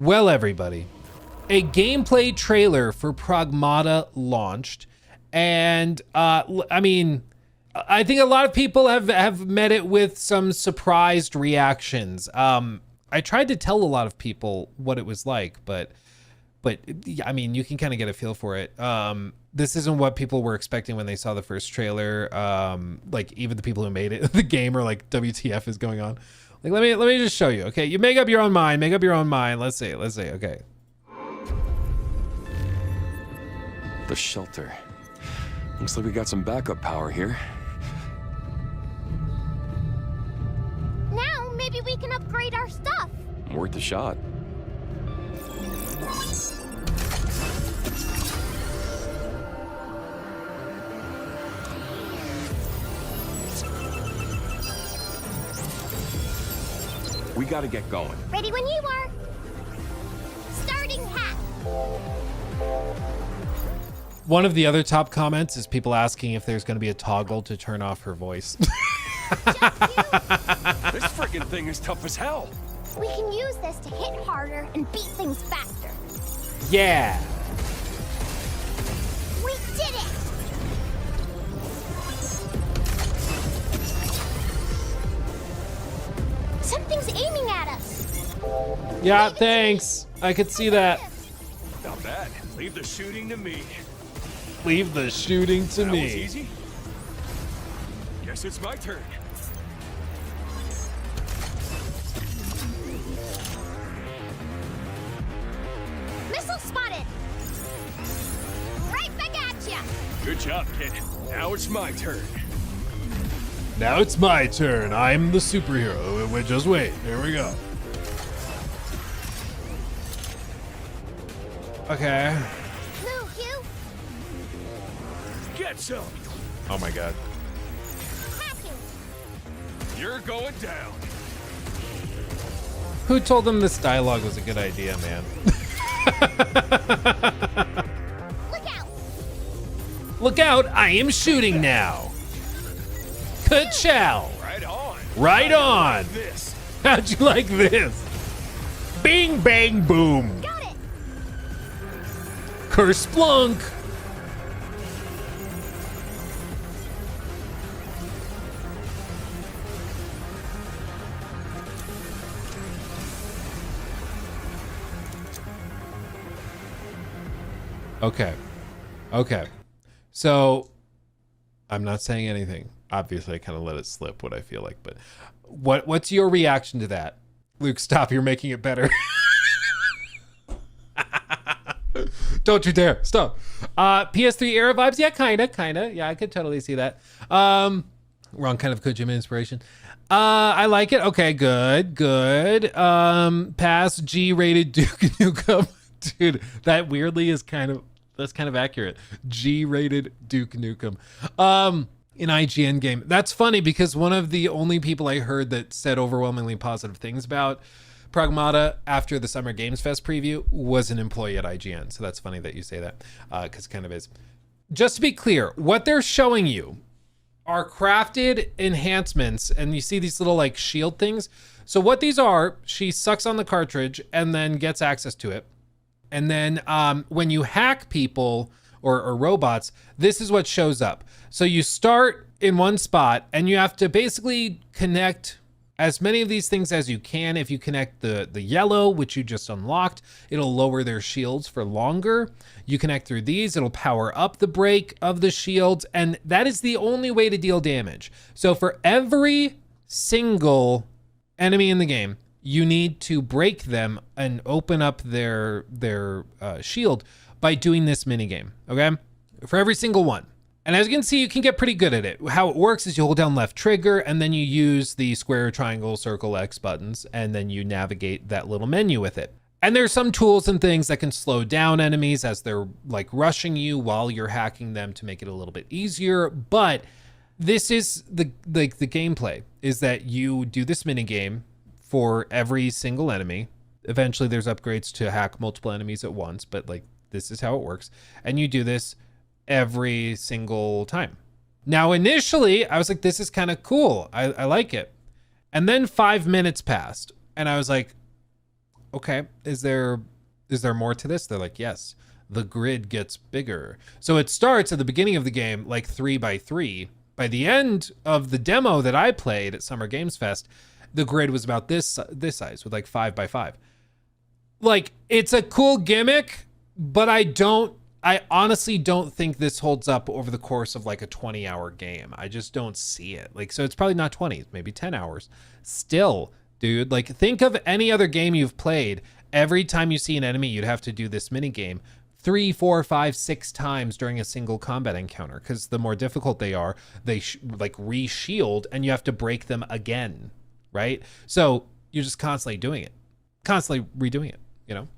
Well, everybody, a gameplay trailer for Pragmata launched, and I mean, I think a lot of people have met it with some surprised reactions. I tried to tell a lot of people what it was like, but I mean, you can kind of get a feel for it. This isn't what people were expecting when they saw the first trailer. Like even the people who made it, the game are like, WTF is going on? Like, let me just show you. Okay, you make up your own mind. Make up your own mind. Let's see. Okay. The shelter. Looks like we got some backup power here. Now maybe we can upgrade our stuff. Worth a shot. We gotta get going. Ready when you are. Starting hack. One of the other top comments is people asking if there's going to be a toggle to turn off her voice. This freaking thing is tough as hell. We can use this to hit harder and beat things faster. Yeah. We did it! Something's aiming at us. Yeah, thanks. I could see that. Not bad. Leave the shooting to me. Leave the shooting to That was me. easy. Guess it's my turn. Missile spotted. Right back at ya. Good job, kid. Now it's my turn. Now it's my turn. I'm the superhero. Wait, just wait. Here we go. Okay. Move, Hugh. Get some. Oh my god. Hacking. You're going down. Who told them this dialogue was a good idea, man? Look out. Look out, I am shooting now. Ka-chow. Right on. Right on. This. How'd you like this? Bing, bang, boom. Got it. Kersplunk. Okay. So I'm not saying anything. Obviously, I kind of let it slip what I feel like, but what's your reaction to that? Luke, stop. You're making it better. Don't you dare. Stop. PS3 era vibes. Yeah, kind of. Yeah, I could totally see that. Wrong kind of Kojima inspiration. I like it. Okay, good. Pass G-rated Duke Nukem. Dude, that weirdly is that's kind of accurate. G-rated Duke Nukem. An IGN game. That's funny because one of the only people I heard that said overwhelmingly positive things about Pragmata after the Summer Games Fest preview was an employee at IGN. So that's funny that you say that, because it kind of is. Just to be clear, what they're showing you are crafted enhancements, and you see these little like shield things. So what these are, she sucks on the cartridge and then gets access to it. And then when you hack people or robots, this is what shows up. So you start in one spot and you have to basically connect as many of these things as you can. If you connect the yellow, which you just unlocked, it'll lower their shields for longer. You connect through these, it'll power up the break of the shields, and that is the only way to deal damage. So for every single enemy in the game, you need to break them and open up their shield by doing this minigame, okay? For every single one. And as you can see, you can get pretty good at it. How it works is you hold down left trigger and then you use the square, triangle, circle, X buttons, and then you navigate that little menu with it. And there's some tools and things that can slow down enemies as they're like rushing you while you're hacking them to make it a little bit easier. But this is the gameplay, is that you do this minigame for every single enemy. Eventually there's upgrades to hack multiple enemies at once, but like this is how it works. And you do this every single time. Now, initially, I was like, this is kind of cool. I like it. And then 5 minutes passed, and I was like, okay, is there more to this? They're like, yes, the grid gets bigger. So it starts at the beginning of the game like 3x3. By the end of the demo that I played at Summer Games Fest, the grid was about this size with like 5x5. Like, it's a cool gimmick, but I honestly don't think this holds up over the course of like a 20-hour game. I just don't see it. Like, so it's probably not 20, maybe 10 hours. Still, dude, like, think of any other game you've played. Every time you see an enemy, you'd have to do this mini game 3, 4, 5, 6 times during a single combat encounter, because the more difficult they are, they like re-shield and you have to break them again, right? So you're just constantly doing it, constantly redoing it, you know?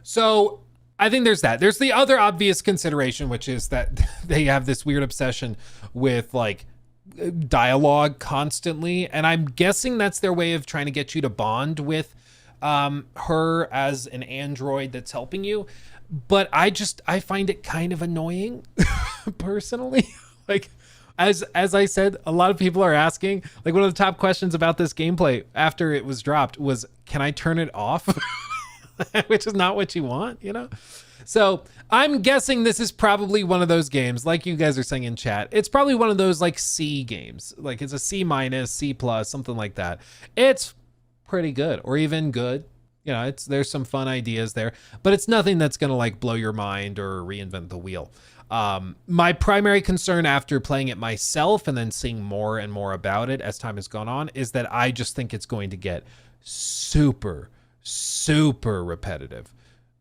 So I think there's that. There's the other obvious consideration, which is that they have this weird obsession with like dialogue constantly. And I'm guessing that's their way of trying to get you to bond with her as an android that's helping you. But I find it kind of annoying personally. Like, as I said, a lot of people are asking, like, one of the top questions about this gameplay after it was dropped was, can I turn it off? Which is not what you want, you know? So I'm guessing this is probably one of those games, like you guys are saying in chat, it's probably one of those like C games. Like, it's a C-, C+, something like that. It's pretty good, or even good. You know, there's some fun ideas there, but it's nothing that's going to like blow your mind or reinvent the wheel. My primary concern after playing it myself and then seeing more and more about it as time has gone on is that I just think it's going to get super, super repetitive.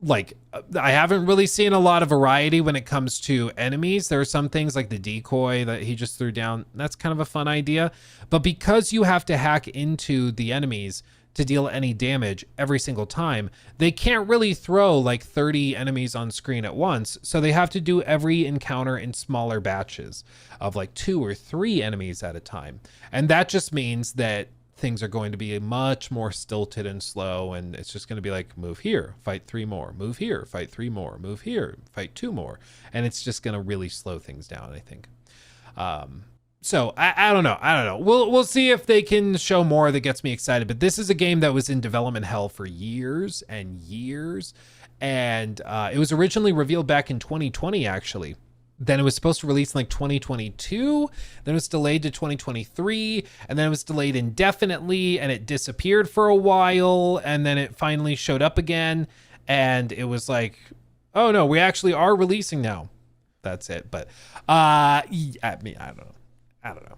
Like, I haven't really seen a lot of variety when it comes to enemies. There are some things like the decoy that he just threw down. That's kind of a fun idea. But because you have to hack into the enemies to deal any damage every single time, they can't really throw like 30 enemies on screen at once. So they have to do every encounter in smaller batches of like 2 or 3 enemies at a time. And that just means that things are going to be much more stilted and slow. And it's just going to be like, move here, fight 3 more, move here, fight 3 more, move here, fight 2 more. And it's just going to really slow things down, I think. So I don't know. We'll see if they can show more that gets me excited. But this is a game that was in development hell for years and years. And it was originally revealed back in 2020, actually. Then it was supposed to release in like 2022. Then it was delayed to 2023. And then it was delayed indefinitely. And it disappeared for a while. And then it finally showed up again. And it was like, oh no, we actually are releasing now. That's it. But I don't know.